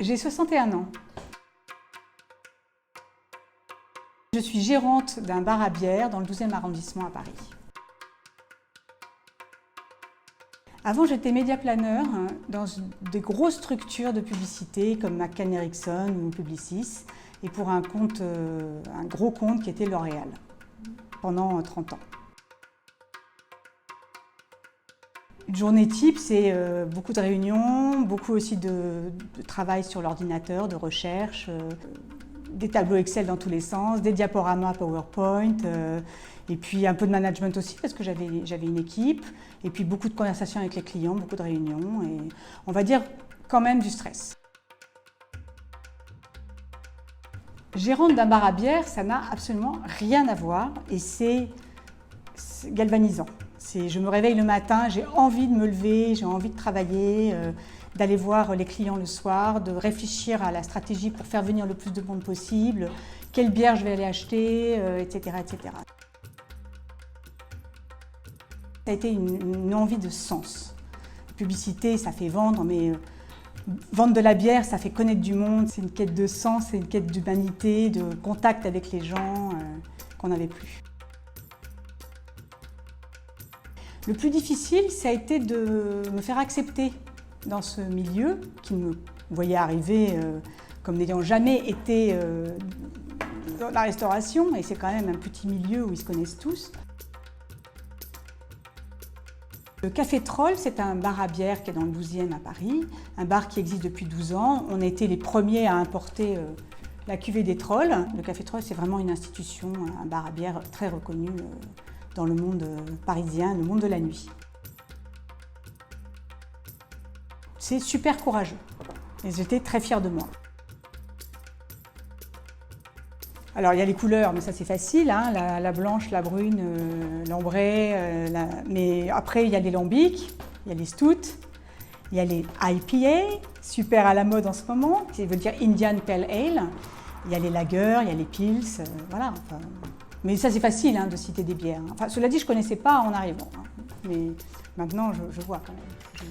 J'ai 61 ans. Je suis gérante d'un bar à bière dans le 12e arrondissement à Paris. Avant, j'étais média-planeur dans des grosses structures de publicité comme McCann Erickson ou Publicis et pour un gros compte qui était L'Oréal pendant 30 ans. Une journée type, c'est beaucoup de réunions, beaucoup aussi de travail sur l'ordinateur, de recherche, des tableaux Excel dans tous les sens, des diaporamas PowerPoint, et puis un peu de management aussi parce que j'avais une équipe, et puis beaucoup de conversations avec les clients, beaucoup de réunions, et on va dire quand même du stress. Gérante d'un bar à bière, ça n'a absolument rien à voir et c'est galvanisant. Je me réveille le matin, j'ai envie de me lever, j'ai envie de travailler, d'aller voir les clients le soir, de réfléchir à la stratégie pour faire venir le plus de monde possible, quelle bière je vais aller acheter, etc., etc. Ça a été une envie de sens. La publicité, ça fait vendre, mais vendre de la bière, ça fait connaître du monde. C'est une quête de sens, c'est une quête d'humanité, de contact avec les gens qu'on n'avait plus. Le plus difficile, ça a été de me faire accepter dans ce milieu qui me voyait arriver comme n'ayant jamais été dans la restauration, et c'est quand même un petit milieu où ils se connaissent tous. Le Café Troll, c'est un bar à bière qui est dans le 12e à Paris, un bar qui existe depuis 12 ans. On a été les premiers à importer la cuvée des Trolls. Le Café Troll, c'est vraiment une institution, un bar à bière très reconnu dans le monde parisien, le monde de la nuit. C'est super courageux et j'étais très fière de moi. Alors il y a les couleurs, mais ça c'est facile, hein, la blanche, la brune, l'ambrée, mais après il y a les lambics, il y a les stouts, il y a les IPA, super à la mode en ce moment, qui veut dire Indian Pale Ale, il y a les lagers, il y a les pils, voilà. Enfin, mais ça c'est facile hein, de citer des bières. Enfin, cela dit, je ne connaissais pas en arrivant, hein, mais maintenant je vois quand même.